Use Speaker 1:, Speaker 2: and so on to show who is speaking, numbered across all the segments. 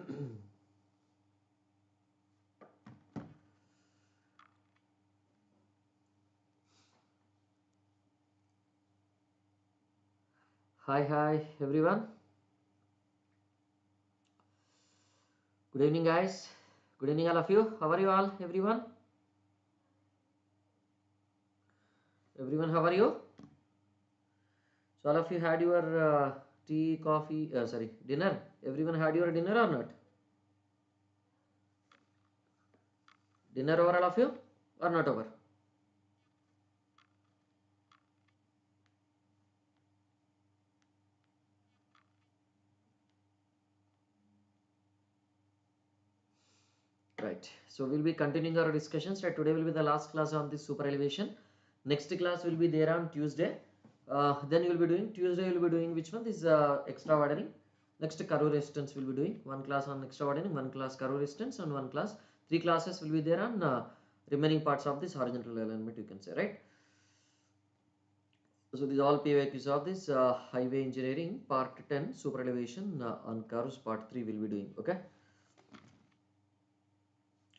Speaker 1: Hi everyone. Good evening, guys. Good evening, all of you. How are you all, everyone? Everyone, how are you? So, all of you had your tea, coffee, sorry, dinner. Everyone had your dinner or not? Dinner over, all of you, or not over? Right. So, we'll be continuing our discussions. Right. Today will be the last class on this super elevation. Next class will be there on Tuesday. Then you will be doing Tuesday. You will be doing which one? This extra widening. Next curve resistance will be doing one class on extra widening, one class curve resistance, and one class. 3 classes will be there on remaining parts of this horizontal alignment. You can say, right. So these all PYQs of this highway engineering part 10 super elevation on curves part 3 will be doing. Okay.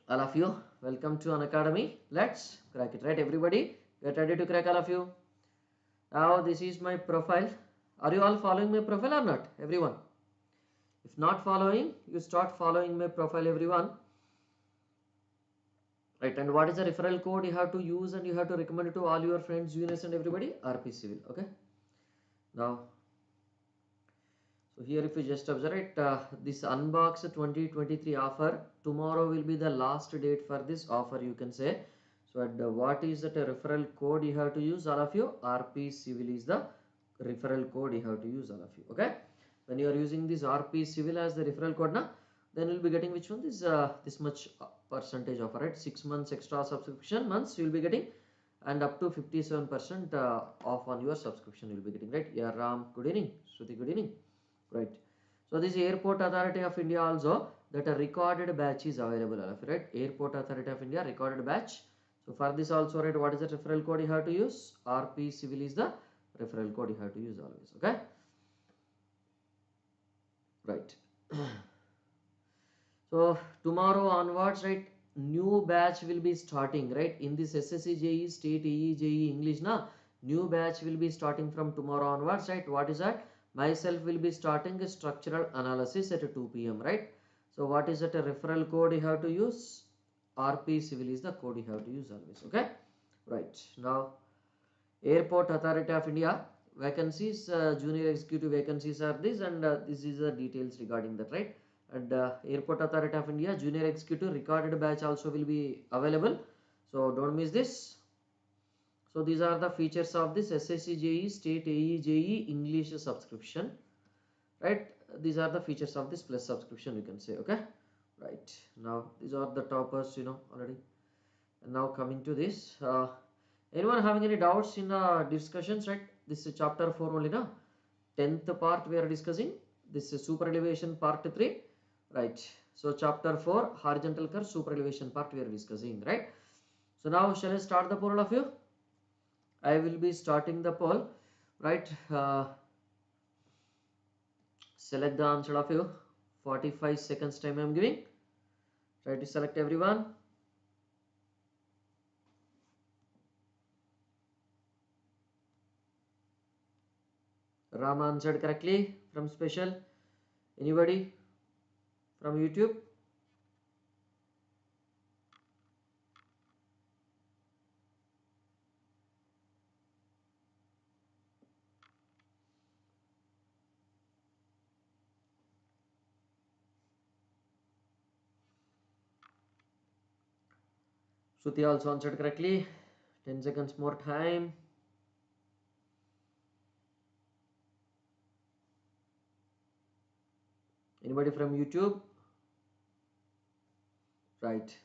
Speaker 1: All of you, welcome to Unacademy. Let's crack it, right? Everybody, get ready to crack, all of you. Now, this is my profile. Are you all following my profile or not? Everyone. If not following, you start following my profile, everyone. Right, and what is the referral code you have to use and you have to recommend it to all your friends, juniors, and everybody? RP Civil. Okay. Now, so here if you just observe it, this unbox 2023 offer, tomorrow will be the last date for this offer, you can say. So what is that referral code you have to use, all of you? RP Civil is the referral code you have to use, all of you. Okay. When you are using this RP Civil as the referral code now, then you'll be getting which one? This much percentage offer, right? 6 months extra subscription months you'll be getting, and up to 57% off on your subscription you'll be getting, right? Yeah, Ram, good evening. Shruti, good evening. Right. So this Airport Authority of India also, that a recorded batch is available, right? Airport Authority of India recorded batch. So for this also, right, what is the referral code you have to use? RP Civil is the referral code you have to use always. Okay. Right. So tomorrow onwards, right, new batch will be starting, right, in this SSC JE State EE JE English now. New batch will be starting from tomorrow onwards, right? What is that? Myself will be starting a structural analysis at 2 p.m. right? So what is that? A referral code you have to use? RP Civil is the code you have to use always. Okay. Right. Now, Airport Authority of India vacancies, junior executive vacancies are this, and this is the details regarding that, right? And Airport Authority of India junior executive recorded batch also will be available, so don't miss this. So these are the features of this SSC JE State AE JE English subscription, right? These are the features of this plus subscription, you can say. Okay. Right. Now these are the toppers, already. And now coming to this, anyone having any doubts in the discussions, right? This is chapter 4 only, na? 10th part we are discussing. This is super elevation part 3, right? So chapter 4 horizontal curve super elevation part we are discussing, right? So now shall I start the poll, all of you? I will be starting the poll, right? Select the answer of you. 45 seconds time I am giving. Try to select everyone. Ram answered correctly from special. Anybody from YouTube? Shruti also answered correctly. 10 seconds more time. Anybody from YouTube? Right.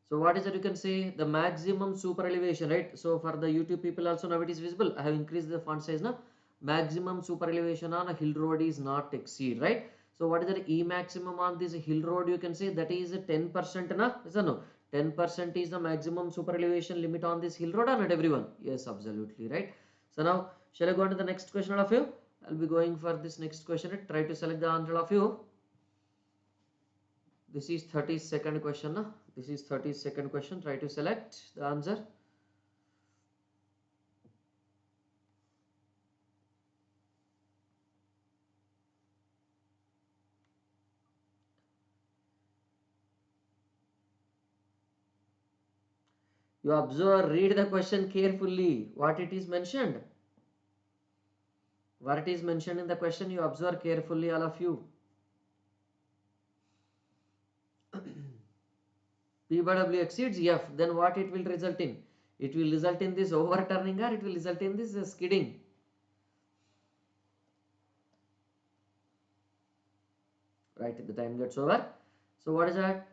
Speaker 1: So what is that? You can say the maximum super elevation, right? So for the YouTube people also now it is visible. I have increased the font size now. Maximum super elevation on a hill road is not exceed, right? So what is the E maximum on this hill road? You can say that is 10% na? Yes or no? 10% is the maximum super elevation limit on this hill road or not, everyone? Yes, absolutely, right? So now shall I go on to the next question, all of you? I'll be going for this next question. Try to select the answer of you. This is 32nd question. Na? This is 32nd question. Try to select the answer. You observe, read the question carefully. What it is mentioned. What it is mentioned in the question, you observe carefully, all of you. P by W exceeds F, then what it will result in? It will result in this overturning or it will result in this skidding. Right, the time gets over. So what is that?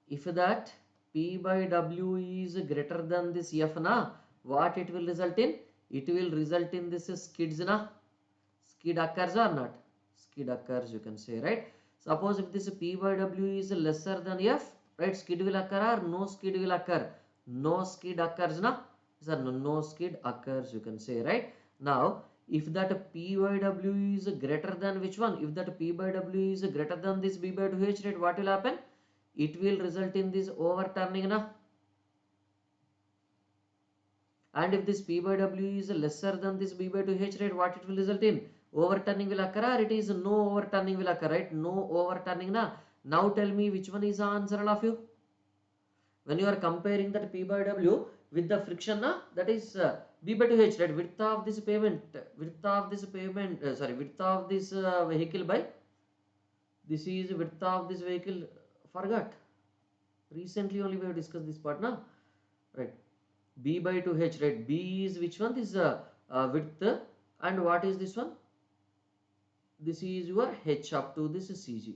Speaker 1: If that P by W is greater than this F na, what it will result in? It will result in this skids na. Skid occurs or not? Skid occurs, you can say, right? Suppose if this P by W is lesser than F, right? Skid will occur or no skid will occur? No skid occurs na? Sir, no skid occurs, you can say, right? Now, if that P by W is greater than which one? If that P by W is greater than this B by 2H, right? What will happen? It will result in this overturning na? And if this P by W is lesser than this B by 2H, right, what it will result in? Overturning will occur or it is no overturning will occur, right? No overturning na. Now tell me which one is the answer, all of you? When you are comparing that P by W with the friction na, that is B by 2H, right? Width of this vehicle by, this is width of this vehicle, forgot. Recently only we have discussed this part na, right? B by 2H, right? B is which one? This width, and what is this one? This is your H up to this CG,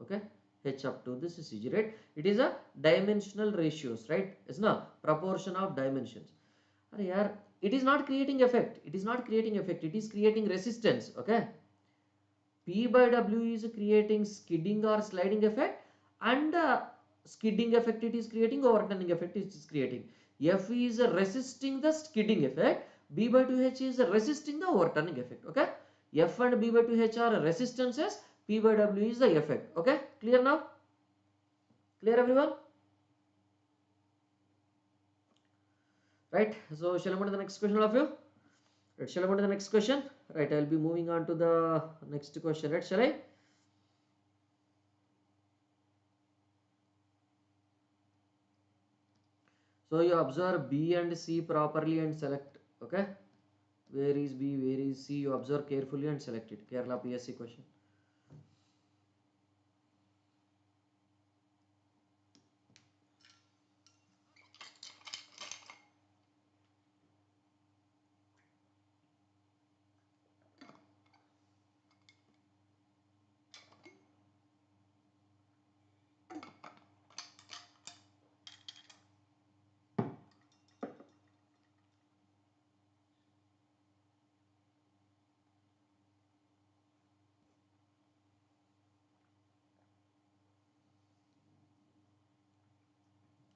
Speaker 1: okay? H up to this CG, right? It is a dimensional ratios, right? It's not proportion of dimensions. It is not creating effect. It is not creating effect. It is creating resistance, okay? P by W is creating skidding or sliding effect, and skidding effect it is creating, overturning effect it is creating. F is resisting the skidding effect, B by 2H is resisting the overturning effect, okay? F and B by 2H are resistances, P by W is the effect, okay? Clear now? Clear everyone? Right, so shall I move to the next question, all of you? Right, shall I move to the next question? Right, I will be moving on to the next question, right? Shall I? So you observe B and C properly and select, okay? Where is B, where is C? You observe carefully and select it. Kerala PSC question.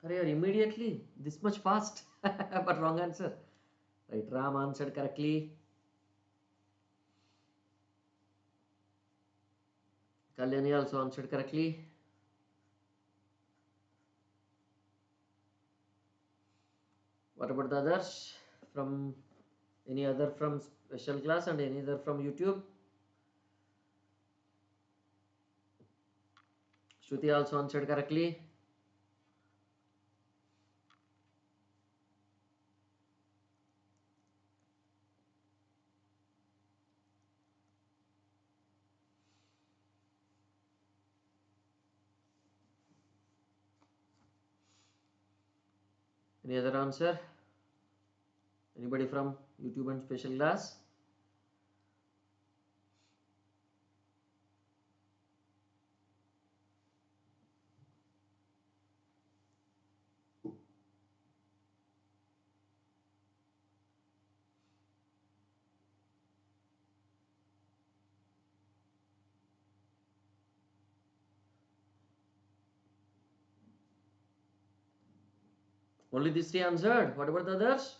Speaker 1: Are you immediately this much fast? But wrong answer. Right, Ram answered correctly. Kalyani also answered correctly. What about the others? From any other from special class and any other from YouTube? Shruti also answered correctly. Any other answer? Anybody from YouTube and special class? Only these three answered. What about the others?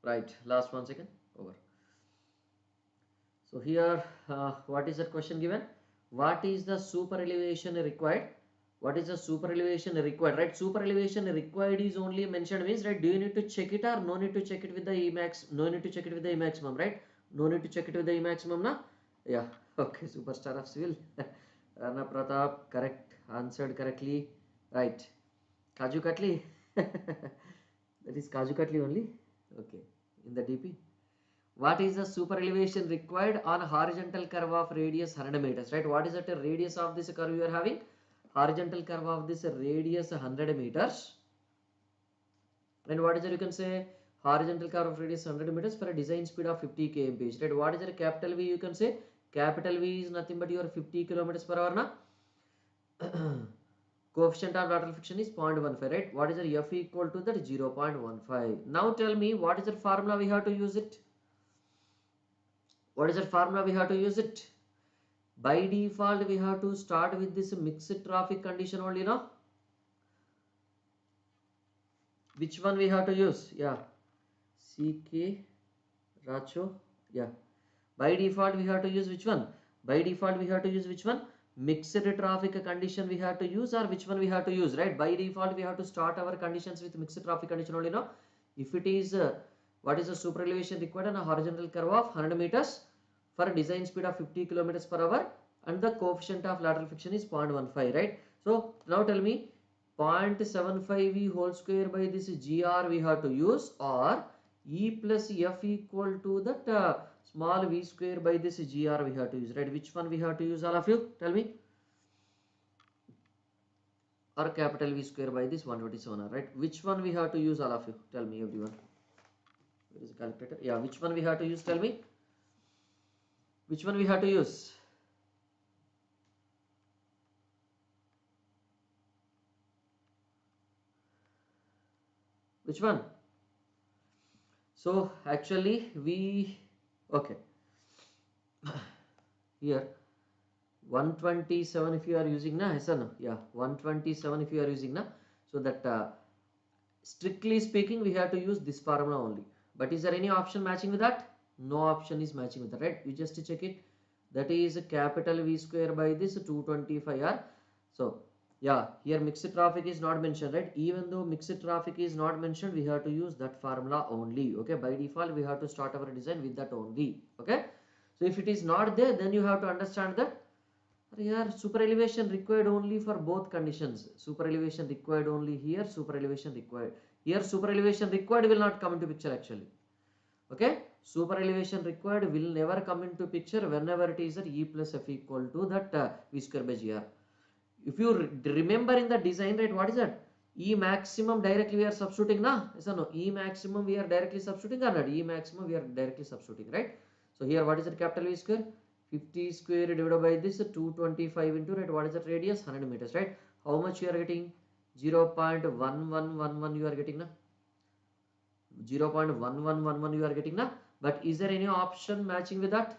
Speaker 1: Right, last 1 second. Over. So here, what is that question given? What is the super elevation required? What is the super elevation required, right? Super elevation required is only mentioned means, right, do you need to check it or no need to check it with the Emax? No need to check it with the E maximum, right? No need to check it with the E maximum, na? Yeah. Okay, superstar of civil. Rana Pratap, correct, answered correctly, right? Kaju Katli. That is Kaju Katli only. Okay, in the DP. What is the super elevation required on horizontal curve of radius 100 meters, right? What is the radius of this curve you are having? Horizontal curve of this radius 100 meters. And what is it, you can say horizontal curve of radius 100 meters for a design speed of 50 kmph, right? What is the capital V, you can say capital V is nothing but your 50 kilometers per hour, na? Coefficient of lateral friction is 0.15, right? What is the F equal to that? 0.15. Now tell me, what is the formula we have to use it? What is the formula we have to use it? By default, we have to start with this mixed traffic condition only, no? Which one we have to use? Yeah, CK Racho. Yeah. By default, we have to use which one? By default, we have to use which one? Mixed traffic condition we have to use, or which one we have to use, right? By default, we have to start our conditions with mixed traffic condition only, no? If it is, what is the super elevation required on a horizontal curve of 100 meters for a design speed of 50 kilometers per hour and the coefficient of lateral friction is 0.15, right? So now tell me 0.75 V whole square by this GR we have to use, or E plus F equal to that small v square by this GR we have to use, right? Which one we have to use, all of you? Tell me. Or capital V square by this 127R, right? Which one we have to use, all of you? Tell me, everyone. Where is the calculator? Yeah, which one we have to use? Tell me. Which one we have to use? Which one? So actually we, okay, here 127 if you are using, na? Yes or no? Yeah, 127 if you are using, na? So that strictly speaking we have to use this formula only. But is there any option matching with that? No option is matching with that, right? You just check it. That is capital V square by this 225R. So yeah, here mixed traffic is not mentioned, right? Even though mixed traffic is not mentioned, we have to use that formula only. Okay, by default we have to start our design with that only. Okay, so if it is not there, then you have to understand that here super elevation required only for both conditions. Super elevation required only here, super elevation required here. Super elevation required will not come into picture actually. Okay, super elevation required will never come into picture whenever it is that E plus F equal to that V square by GR. If you remember in the design, right, what is that? E maximum directly we are substituting, na? Yes or no? E maximum we are directly substituting or not? E maximum we are directly substituting, right? So here what is the capital V square? 50 square divided by this 225 into, right, what is the radius? 100 meters, right? How much you are getting? 0.1111 you are getting, na? 0.1111 you are getting, na? But is there any option matching with that?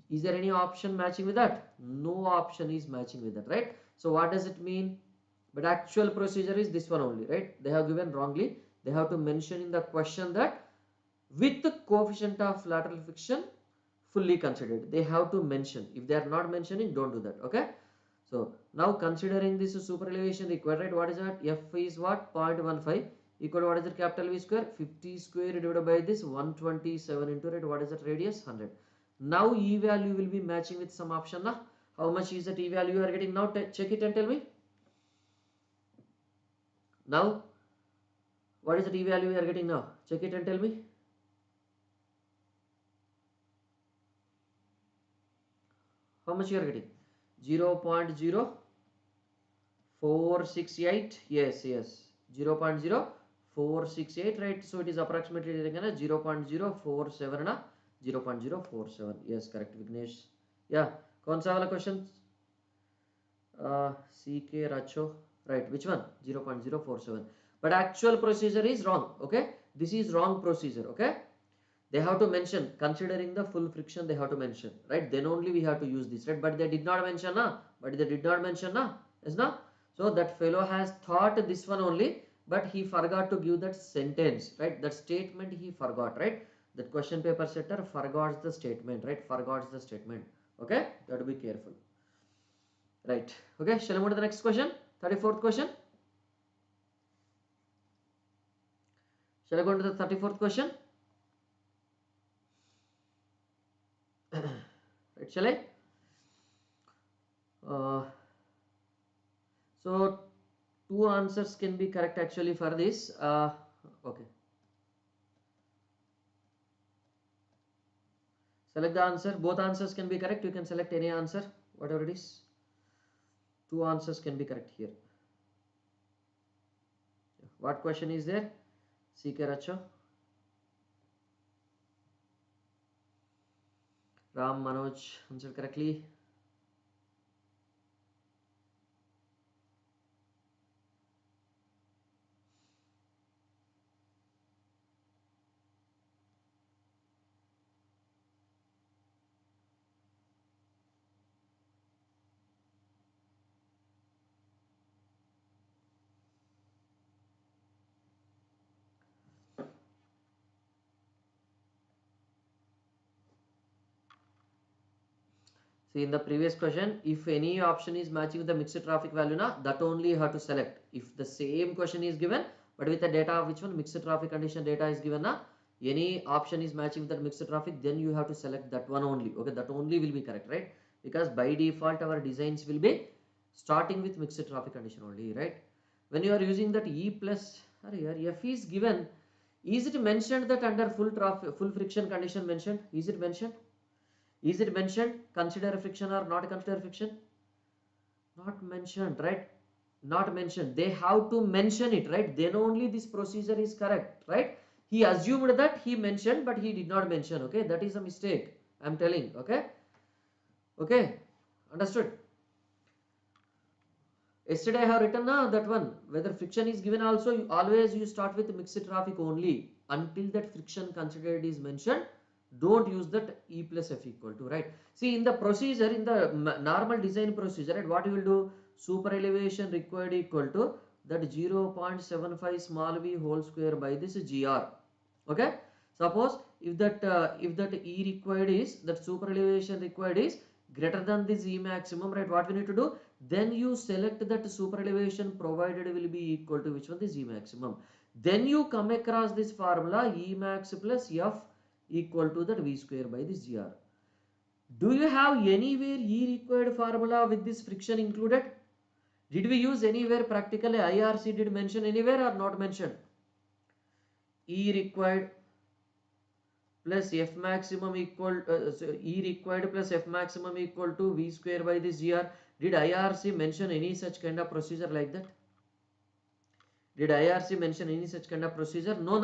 Speaker 1: Is there any option matching with that? No option is matching with that, right? So what does it mean? But actual procedure is this one only, right? They have given wrongly. They have to mention in the question that with the coefficient of lateral friction fully considered. They have to mention. If they are not mentioning, don't do that. Okay. So now considering this super elevation required, right? What is that? F is what? 0.15 equal to what is the capital V square? 50 square divided by this 127 into, right, what is that radius? 100. Now E value will be matching with some option. Na? How much is that E value you are getting now? Check it and tell me. Now, what is the E value you are getting now? Check it and tell me. How much you are getting? 0.0468. Yes, yes. 0.0468, right? So it is approximately 0.047 na? 0.047. Yes, correct, Vignesh. Yeah. कौन सा वाला question? CK Racho. Right, which one? 0.047. But actual procedure is wrong. Okay, this is wrong procedure. Okay, they have to mention considering the full friction. They have to mention, right? Then only we have to use this, right? But they did not mention, na? But they did not mention, na? Yes, na? So that fellow has thought this one only, but he forgot to give that sentence, right? That statement he forgot, right? That question paper setter forgot the statement, right? Forgot the statement. Okay, you have to be careful. Right. Okay, shall I move to the next question? 34th question. Shall I go into the 34th question? Right, shall I? Uh, so two answers can be correct actually for this. Okay. Select the answer. Both answers can be correct. You can select any answer, whatever it is. Two answers can be correct here. What question is there? CK Racho. Ram Manoj answered correctly. See, in the previous question, if any option is matching with the mixed traffic value, that only you have to select. If the same question is given, but with the data of which one mixed traffic condition data is given, any option is matching with that mixed traffic, then you have to select that one only. Okay, that only will be correct, right? Because by default, our designs will be starting with mixed traffic condition only, right? When you are using that E plus, F is given, is it mentioned that under full friction condition mentioned? Is it mentioned? Is it mentioned consider friction or not consider friction? Not mentioned, right? Not mentioned. They have to mention it, right? Then only this procedure is correct, right? He assumed that he mentioned, but he did not mention. Okay, that is a mistake. I'm telling. Okay, okay, understood. Yesterday I have written that one. Whether friction is given also, always you start with mixed traffic only until that friction considered is mentioned. Don't use that E plus F equal to, right? See, in the procedure, in the normal design procedure, right, what you will do? Super elevation required equal to that 0.75 small v whole square by this GR. Okay. Suppose if that E required is, that super elevation required is greater than this E maximum, right? What we need to do? Then you select that super elevation provided will be equal to which one? This E maximum. Then you come across this formula E max plus F equal to that V square by this GR. Do you have anywhere E required formula with this friction included? Did we use anywhere practically? IRC did mention anywhere or not mentioned? E required plus F maximum equal E required plus F maximum equal to V square by this GR. Did IRC mention any such kind of procedure like that? Did IRC mention any such kind of procedure? No,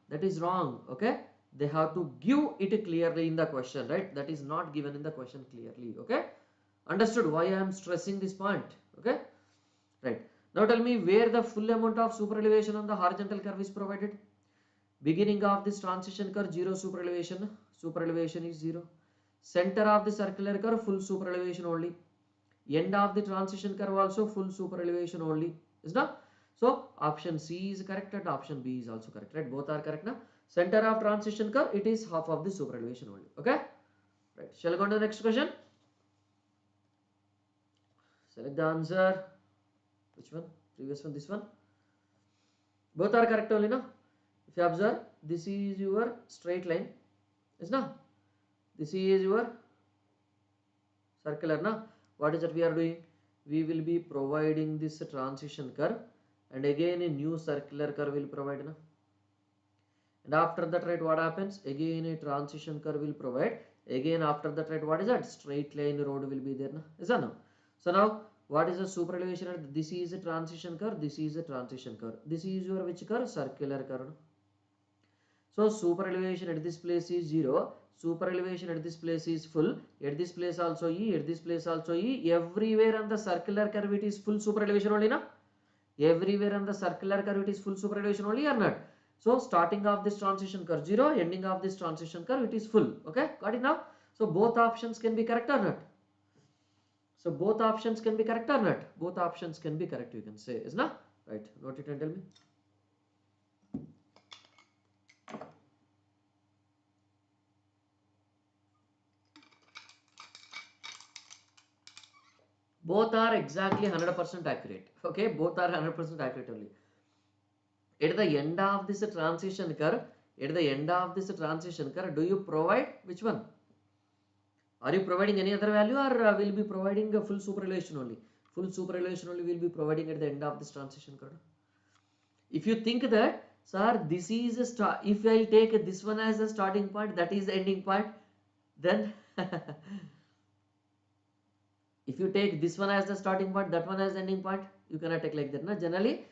Speaker 1: that is wrong. Okay, they have to give it clearly in the question, right? That is not given in the question clearly. Okay, understood why I am stressing this point? Okay, right. Now tell me where the full amount of super elevation on the horizontal curve is provided. Beginning of this transition curve 0 super elevation is 0. Center of the circular curve full super elevation only. End of the transition curve also full super elevation only. Is not? So option C is correct and option B is also correct, right? Both are correct now. Center of transition curve, it is half of the super elevation only. Okay, right? Shall I go on to the next question? Select the answer. Which one? Previous one, this one. Both are correct only now. If you observe, this is your straight line, is now. This is your circular now. What is that we are doing? We will be providing this transition curve, and again a new circular curve will provide now. And after that, right, what happens? Again a transition curve will provide. Again after that, right, what is that? Straight line road will be there now. Is that now? So now what is the super elevation? This is a transition curve. This is a transition curve. This is your which curve? Circular curve. So super elevation at this place is 0. Super elevation at this place is full. At this place also E. At this place also E. Everywhere on the circular curve it is full super elevation only now. Everywhere on the circular curve it is full super elevation only or not? So starting of this transition curve 0, ending of this transition curve it is full. Okay, got it now? So both options can be correct or not? So both options can be correct or not? Both options can be correct, you can say, is not? Right, note it and tell me. Both are exactly 100% accurate. Okay, both are 100% accurate only. At the end of this transition curve, do you provide which one? Are you providing any other value, or will be providing a full superrelation only? Full superrelation only will be providing at the end of this transition curve. If you think that, sir, this is a start, if I will take this one as the starting point, that is the ending point, then if you take this one as the starting point, that one as the ending point, you cannot take like that. Na? Generally,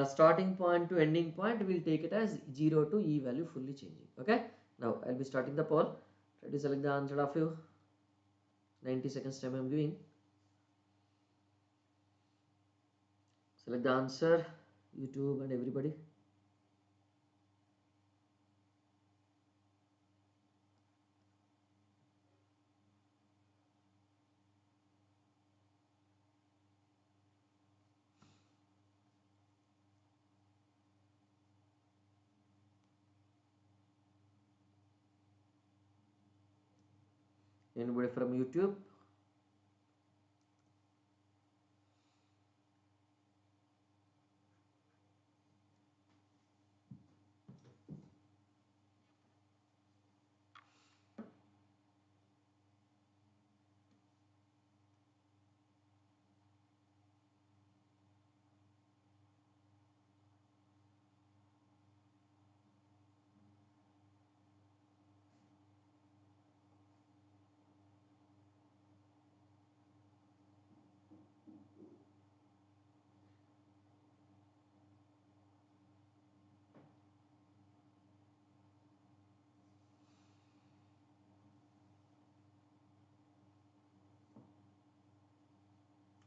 Speaker 1: starting point to ending point, we'll take it as 0 to E value fully changing. Okay. Now, I'll be starting the poll. Try to select the answer of you. 90 seconds time I'm giving. Select the answer, YouTube and everybody. Anybody from YouTube?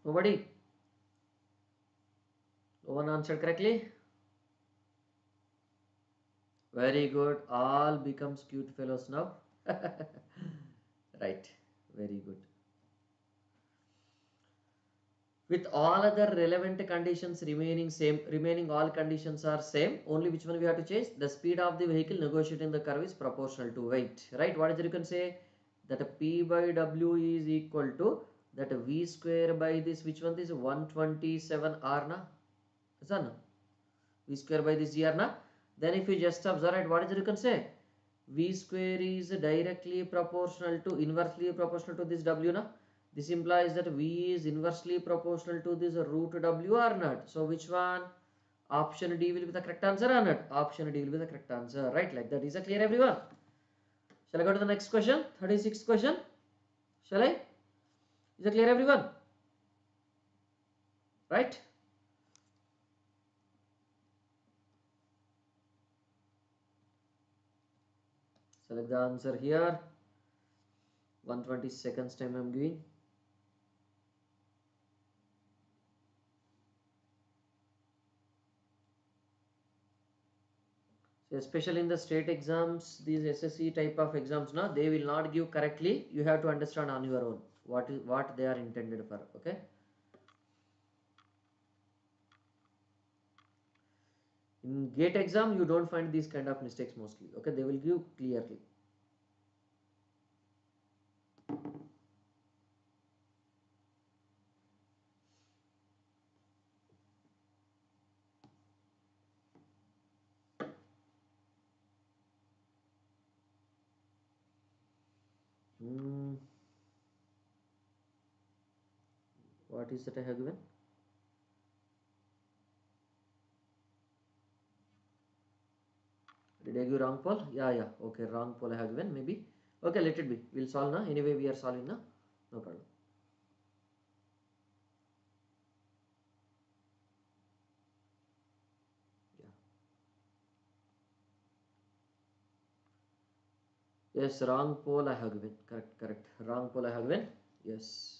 Speaker 1: Nobody? No one answered correctly? Very good. All becomes cute fellows now. Right. Very good. With all other relevant conditions remaining same, remaining all conditions are same, only which one we have to change? The speed of the vehicle negotiating the curve is proportional to weight. Right? What is it you can say? That P by W is equal to that V square by this, which one? This 127 R na? Is that no? V square by this GR na? Then if you just observe it, what is it you can say? V square is directly proportional to, inversely proportional to this W na? This implies that V is inversely proportional to this root W or not? So which one? Option D will be the correct answer or not? Option D will be the correct answer, right? Like that. Is it clear, everyone? Shall I go to the next question? 36th question. Shall I? Is it clear, everyone? Right? Select the answer here. 120 seconds time I'm giving. So especially in the state exams, these SSC type of exams, now they will not give correctly. You have to understand on your own what they are intended for. Okay. In GATE exam, you don't find these kind of mistakes mostly. Okay, they will give clearly. What is that I have given? Did I give wrong poll? Yeah. Okay, wrong poll I have given maybe. Okay, let it be. We'll solve now. Anyway, we are solving now. No problem. Yeah. Yes, wrong poll I have given. Correct. Wrong poll I have given. Yes.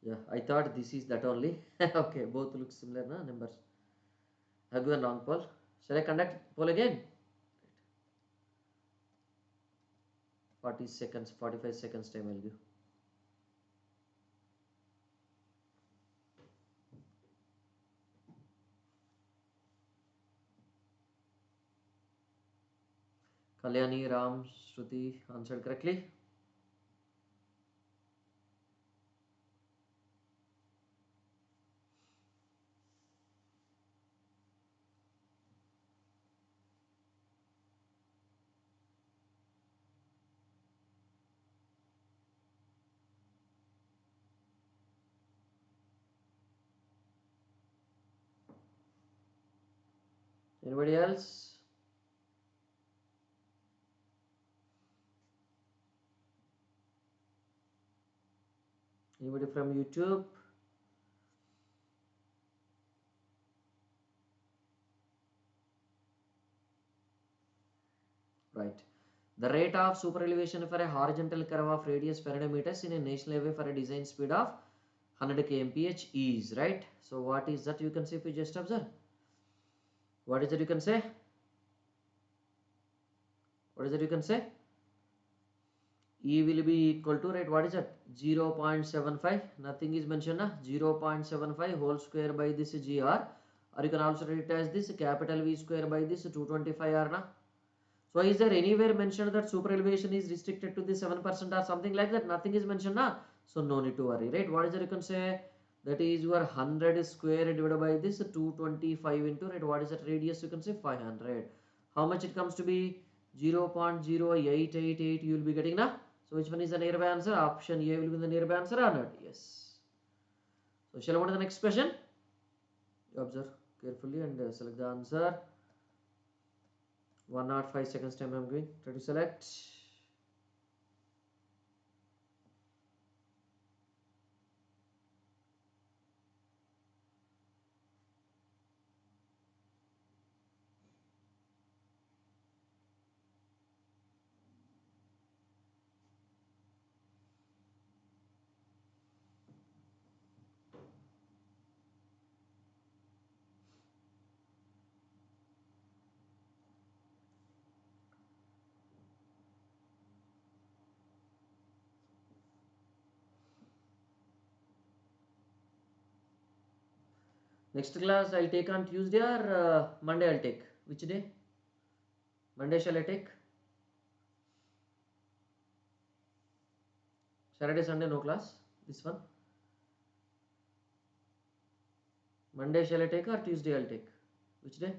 Speaker 1: Yeah, I thought this is that only. Okay, both look similar, na numbers. I have given wrong poll. Shall I conduct poll again? 40 seconds, 45 seconds time I'll give. Kalyani, Ram, Shruti answered correctly. Anybody else? Anybody from YouTube? Right. The rate of super elevation for a horizontal curve of radius 500 meters in a national highway for a design speed of 100 kmph is, right? So what is that? You can say if you just observe. What is it you can say? What is it you can say? E will be equal to, right, what is that? 0.75. Nothing is mentioned, na? 0.75 whole square by this gr, or you can also write it as this capital V square by this 225 r, na? So is there anywhere mentioned that super elevation is restricted to the 7% or something like that? Nothing is mentioned, na? So no need to worry, right? What is it you can say? That is your 100 square divided by this 225 into, right, what is that radius? You can say 500. How much it comes to be? 0.0888 you will be getting, na? So which one is the nearby answer? Option A will be the nearby answer or not? Yes. So shall I move to the next question? You observe carefully and select the answer. 105 seconds time I am going. Try to select. Next class I'll take on Tuesday or Monday I'll take. Which day? Monday shall I take? Saturday, Sunday no class. This one. Monday shall I take or Tuesday I'll take? Which day?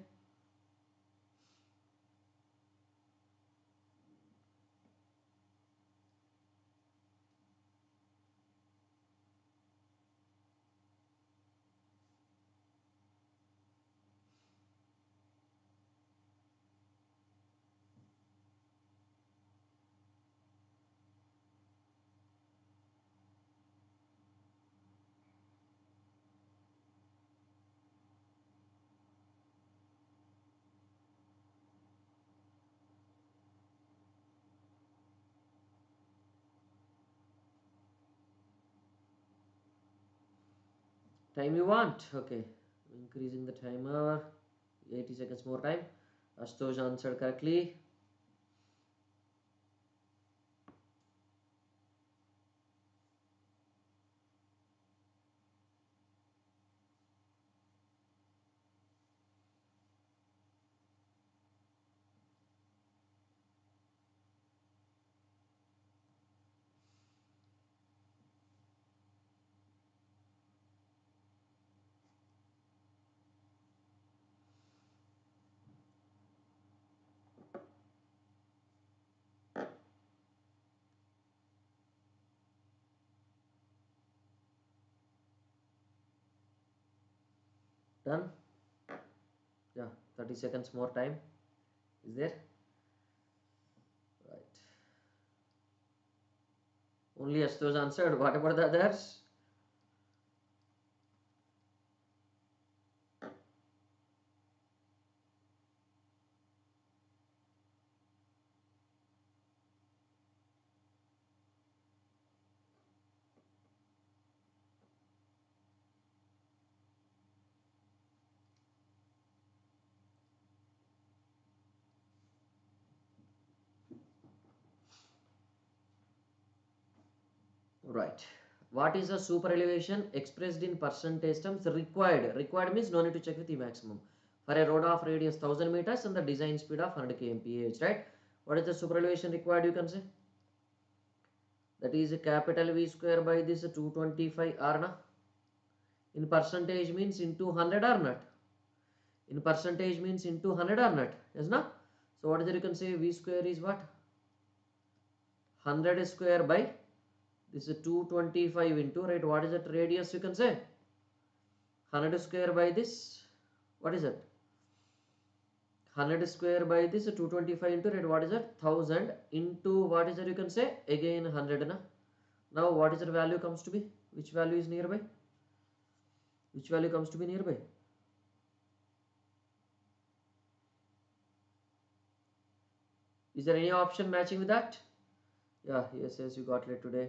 Speaker 1: Time you want? Okay. Increasing the timer. 80 seconds more time. Ashtoj answered correctly. Done? Yeah, 30 seconds more time is there. Right. Only Ashtoj answered. What about the others? Right. What is the super elevation expressed in percentage terms required? Required means no need to check with the maximum. For a road of radius 1000 meters and the design speed of 100 kmph, right? What is the super elevation required? You can say that is a capital V square by this 225 r, na? In percentage means into 100 or not? In percentage means into 100 or not? Yes, na? So what is it? You can say V square is what? 100 square by this is 225 into, right, what is that radius? You can say 100 square by this, what is it? 100 square by this 225 into, right, what is that, 1000 into, what is that, you can say again 100 na. Now what is the value comes to be, which value is nearby, which value comes to be nearby? Is there any option matching with that? Yeah, yes, you got late today.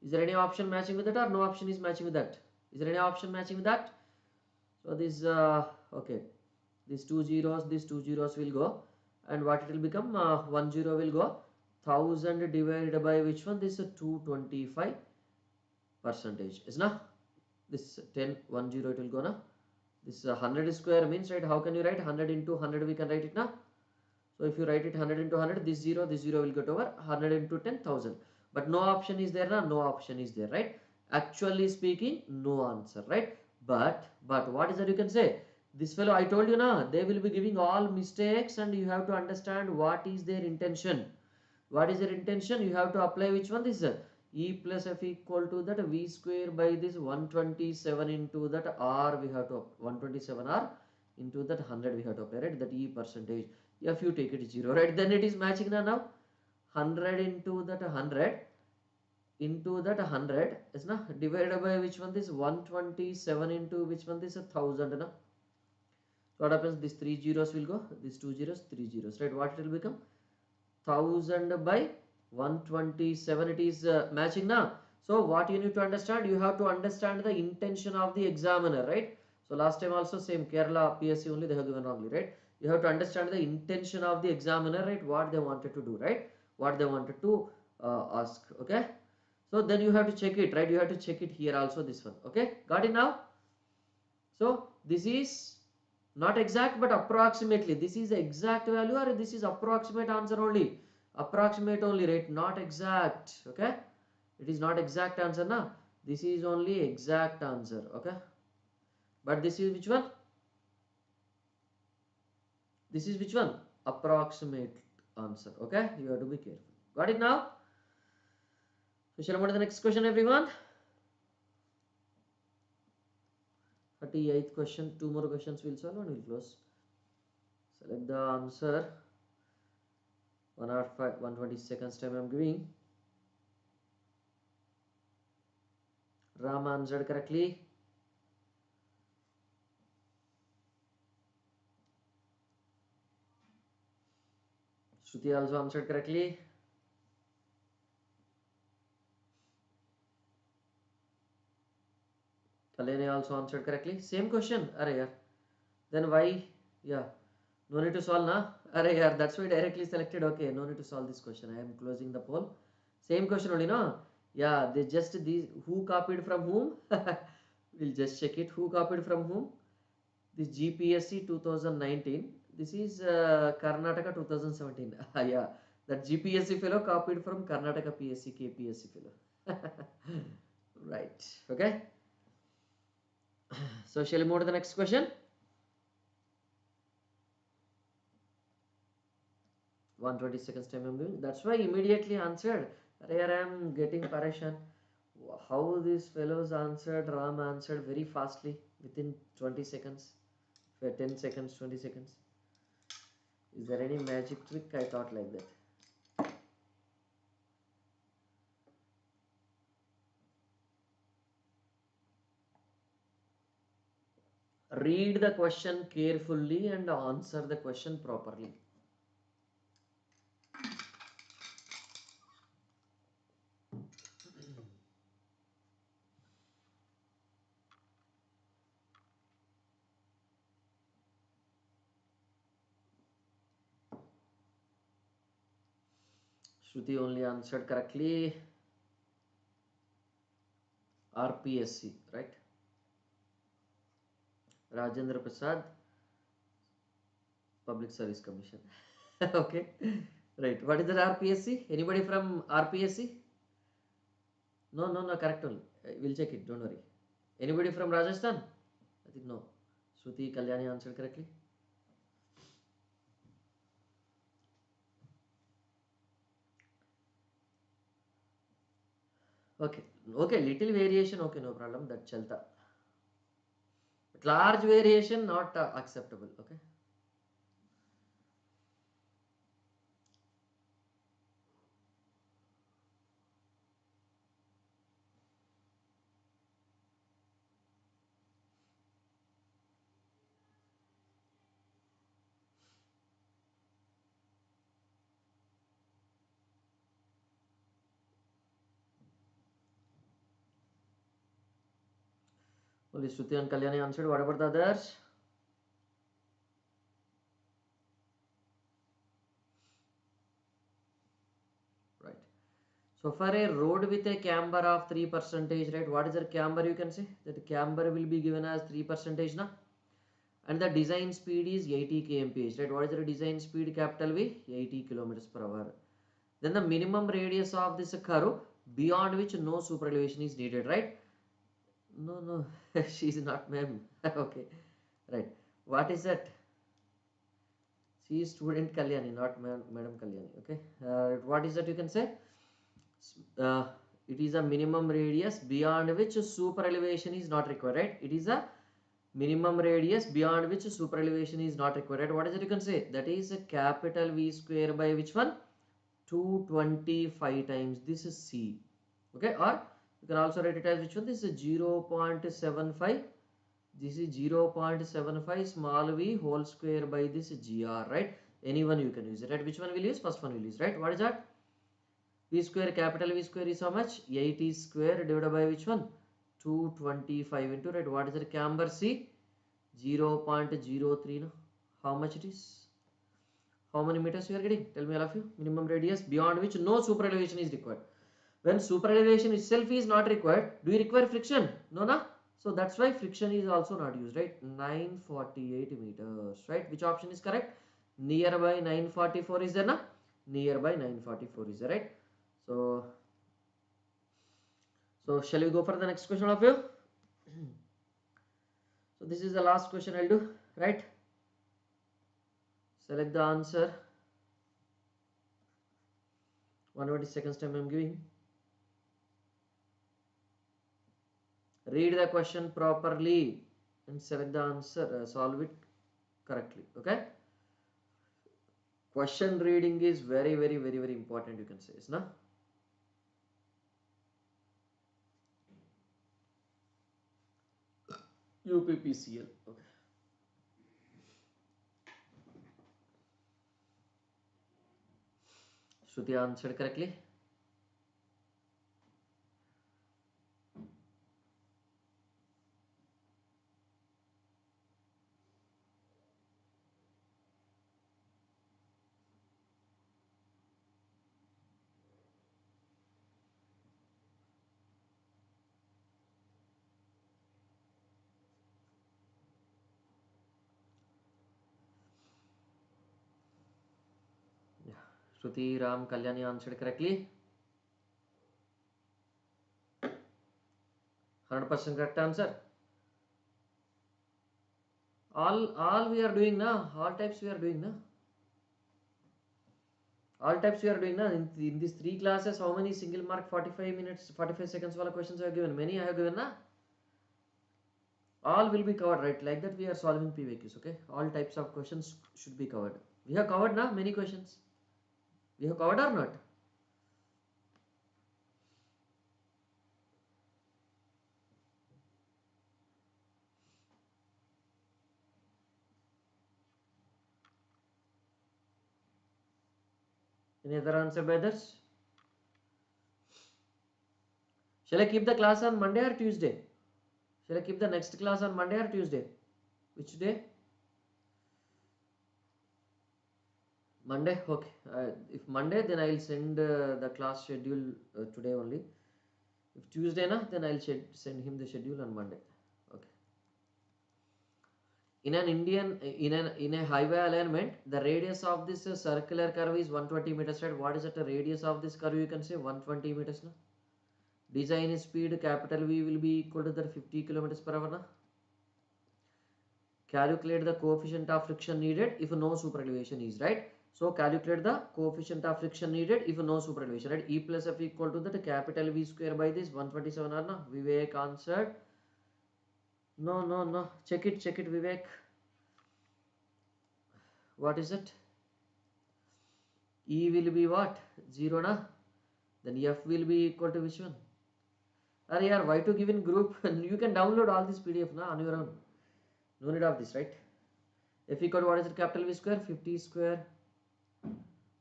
Speaker 1: Is there any option matching with that, or no option is matching with that? Is there any option matching with that? So this okay, these these two zeros will go, and what it will become, 10 will go. 1000 divided by which one, this 225 percentage is na, this 10 10 it will go na. This 100 square means, right, how can you write 100 into 100, we can write it na. So if you write it 100 into 100, this 0 will get over 100 into 10,000. But no option is there na, no option is there, right? Actually speaking, no answer, right? But what is that, you can say, this fellow, I told you na, they will be giving all mistakes, and you have to understand what is their intention. What is their intention? You have to apply which one, this e plus f equal to that v square by this 127 into that r, we have to 127 r into that 100 we have to apply, right? That e percentage. If you take it 0, right, then it is matching now. 100 into that 100 into that 100 is na, divided by which one, this 127 into which one, this 1000 na. So what happens, these 3 zeros will go, these 2 zeros, 3 zeros, right? What it will become, 1000 by 127, it is matching now. So what you need to understand, you have to understand the intention of the examiner, right? So last time also same, Kerala PSC only they have given wrongly, right? You have to understand the intention of the examiner, right? What they wanted to do, right? What they wanted to ask, okay? So then you have to check it, right? You have to check it here also, this one, okay? Got it now? So this is not exact but approximately, this is the exact value or this is approximate answer only, approximate only, right? Not exact, okay? It is not exact answer na, this is only exact answer, okay? But this is which one, this is which one, approximate answer, okay? You have to be careful. Got it now? So shall I move to the next question, everyone? 38th question, 2 more questions we'll solve and we'll close. Select the answer. 120 seconds time I'm giving. Ram answered correctly. Shruti also answered correctly. Kalene also answered correctly. Same question. Arey yaar. Then why? Yeah. No need to solve na. Arey yaar. That's why directly selected. Okay. No need to solve this question. I am closing the poll. Same question only, no? Yeah. They just these. Who copied from whom? We'll just check it. Who copied from whom? This GPSC 2019. This is Karnataka 2017. Yeah. That GPSC fellow copied from Karnataka PSC KPSC fellow. Right. Okay. So shall we move to the next question? 120 seconds time I'm giving. That's why immediately answered. Here I am getting pareshan. How these fellows answered, Ram answered very fastly within 20 seconds. 10 seconds, 20 seconds. Is there any magic trick? I thought like that. Read the question carefully and answer the question properly. Shruti only answered correctly. RPSC, right? Rajendra Prasad, Public Service Commission. Okay, right. What is the RPSC? Anybody from RPSC? No, correct only. We'll check it. Don't worry. Anybody from Rajasthan? I think no. Shruti Kalyani answered correctly. Okay, little variation, okay, no problem, that chalta. But large variation, not acceptable, okay. Only Shruti and Kalyani answered. What about the others? Right. So for a road with a camber of 3%, right? What is the camber? You can say that the camber will be given as 3%, na? And the design speed is 80 kmph, right? What is the design speed? Capital V, 80 kilometers per hour. Then the minimum radius of this curve beyond which no super elevation is needed, right? No, she is not ma'am. Okay, right. What is that? She is student Kalyani, not Madam Kalyani. Okay, what is that? You can say uh, it is a minimum radius beyond which super elevation is not required, right? It is a minimum radius beyond which super elevation is not required, right? What is it? You can say that is a capital V square by which one? 225 times. This is C. Okay, or you can also write it as which one? This is 0.75. This is 0.75 small v whole square by this gr, right? Anyone you can use it, right? Which one will use? First one will use, right? What is that? V square, capital V square is how much? 80 square divided by which one? 225 into, right? What is the camber C? 0.03, no? How much it is? How many meters you are getting? Tell me all of you. Minimum radius beyond which no super elevation is required. When super elevation itself is not required, do you require friction? No, na? So that's why friction is also not used, right? 948 meters, right? Which option is correct? Nearby 944 is there, na? Nearby 944 is there, right? So shall we go for the next question of you? So this is the last question I'll do, right? Select the answer. 120 seconds time I'm giving. Read the question properly and select the answer, solve it correctly. Okay, question reading is very important, you can say, is na? UPPCL. Okay, Shruti answered correctly. Yeah. Shruti, Ram, Kalyani answered correctly. 100% correct answer. All we are doing na. All types we are doing na. All types we are doing na. In these three classes, how many single mark 45 minutes, 45 seconds wala questions I have given? Many I have given na. All will be covered, right? Like that we are solving PYQs. Okay, all types of questions should be covered. We have covered now many questions. We have covered or not? Any other answer by others? Shall I keep the class on Monday or Tuesday? Shall I keep the next class on Monday or Tuesday? Which day? Monday. Okay. If Monday, then I'll send the class schedule today only. If Tuesday na, then I'll send him the schedule on Monday. Okay. In a highway alignment, the radius of this circular curve is 120 meters, right? What is the radius of this curve? You can say 120 meters na. Design speed capital V will be equal to the 50 kilometers per hour na. Calculate the coefficient of friction needed if no super elevation is, right? So calculate the coefficient of friction needed if no super elevation, right? E plus F equal to the capital V square by this 127 or no? Vivek answered. No. Check it, Vivek. What is it? E will be what? 0 na? Then F will be equal to which one? Are yaar, why to give in group? You can download all this PDF na on your own. No need of this, right? F equal to what is it? Capital V square, 50 square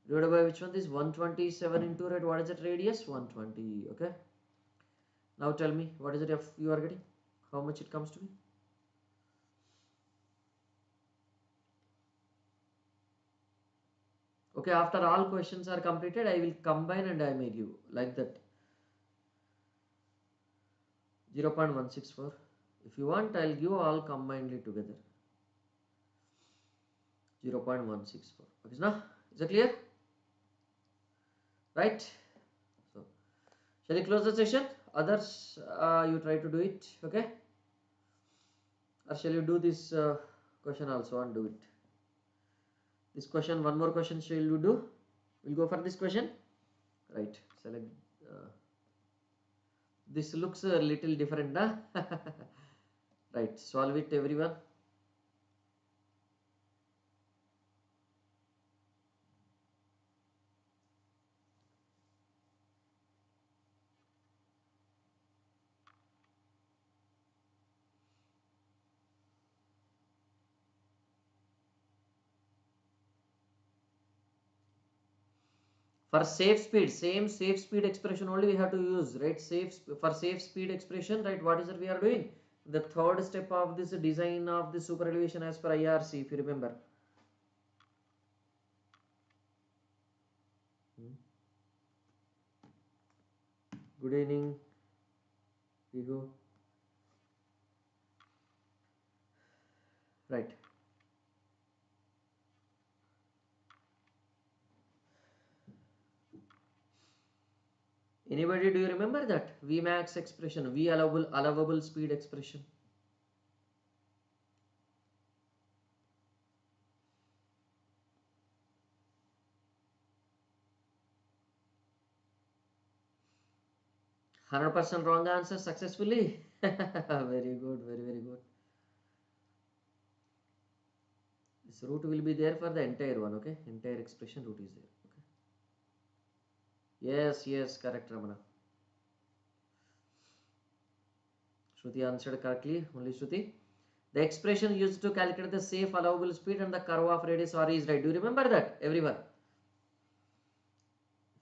Speaker 1: divided by which one? This 127 into, right? What is it? Radius 120. Okay. Now tell me, what is it F you are getting? how much it comes to be? Okay, after all questions are completed, I will combine and I may give like that 0.164. If you want, I'll give all combinedly together 0.164. Okay, now is it clear? Right? So, shall we close the session? Others, you try to do it, okay? Or shall you do this question also and do it? This question, one more question shall you do? We'll go for this question. Right, select. This looks a little different, huh? Right, solve it everyone. For safe speed, same safe speed expression only we have to use, right? For safe speed expression, right? What is it we are doing? The third step of this design of the super elevation as per IRC, if you remember. Good evening, Vigo. Right. Anybody, do you remember that Vmax expression, V allowable speed expression? %100 wrong answer successfully. Very good, very good. This root will be there for the entire one, okay? Entire expression root is there, okay? Yes, correct, Ramana. Shruti answered correctly, only Shruti. The expression used to calculate the safe allowable speed and the curve of radius R is right. Do you remember that, everyone?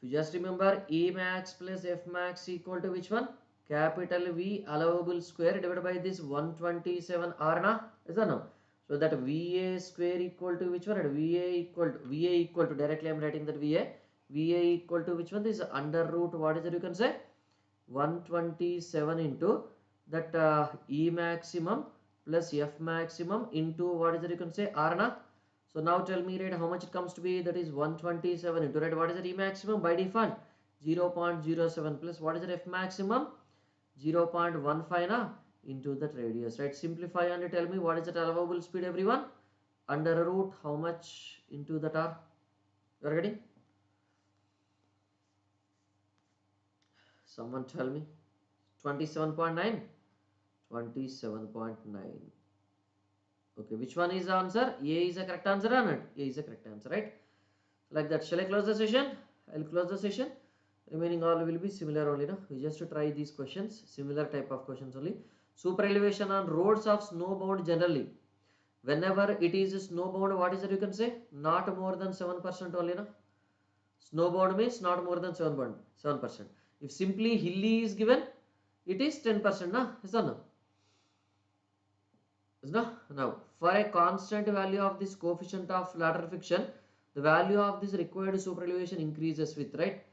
Speaker 1: If you just remember, E max plus F max equal to which one? Capital V allowable square divided by this 127 R na? Is that no? So that VA square equal to which one? VA equal to directly I am writing that VA equal to which one? This is under root, what is it you can say? 127 into that E maximum plus F maximum into what is it you can say? R na? So now tell me, right, how much it comes to be? That is 127 into, right, what is the E maximum by default? 0.07 plus what is the F maximum? 0.15 na, into that radius, right? Simplify and tell me what is the allowable speed, everyone? Under root how much into that R? You are getting? Someone tell me. 27.9. 27.9. Okay, which one is the answer? A is a correct answer or not? A is a correct answer, right? Like that. Shall I close the session? I'll close the session. Remaining all will be similar only, no? We just to try these questions, similar type of questions only. Super elevation on roads of snowbound generally. Whenever it is snowbound, what is it you can say? Not more than 7% only, no? Snowbound means not more than 7%. If simply hilly is given, it is 10%, no? Is that no? Now, for a constant value of this coefficient of lateral friction, the value of this required super elevation increases with, right?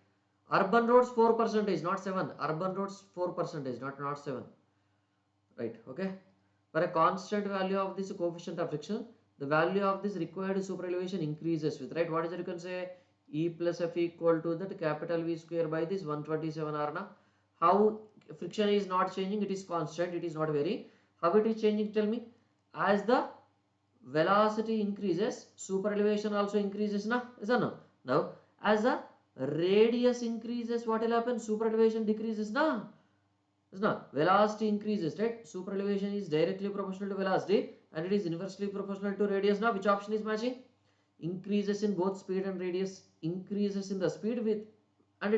Speaker 1: Urban roads 4%, not 7. Urban roads 4%, not 7. Right, okay? For a constant value of this coefficient of friction, the value of this required super elevation increases with, right? What is it you can say? E plus F equal to that capital V square by this 127 R na. How friction is not changing, it is constant, it is not varying. How it is changing, tell me? As the velocity increases, super elevation also increases, na? Is that no? Now, as the radius increases, what will happen? Super elevation decreases, na? Is not? Velocity increases, right? Super elevation is directly proportional to velocity and it is inversely proportional to radius. Now, which option is matching? Increases in both speed and radius, increases in the speed with and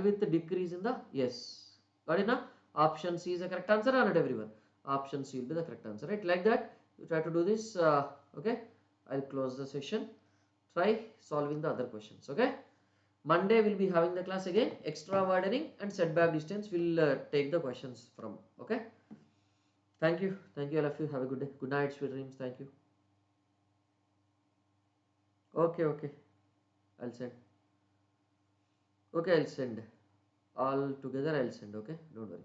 Speaker 1: with the decrease in the, yes. Got it now? Option C is the correct answer or not, everyone? Option C will be the correct answer, right? Like that, you try to do this, okay? I'll close the session. Try solving the other questions, okay? Monday we'll be having the class again. Extra widening and setback distance will take the questions from, okay? Thank you all of you. Have a good day. Good night, sweet dreams. Thank you. Okay. I'll send. Okay, I'll send. All together I'll send. Okay, don't worry.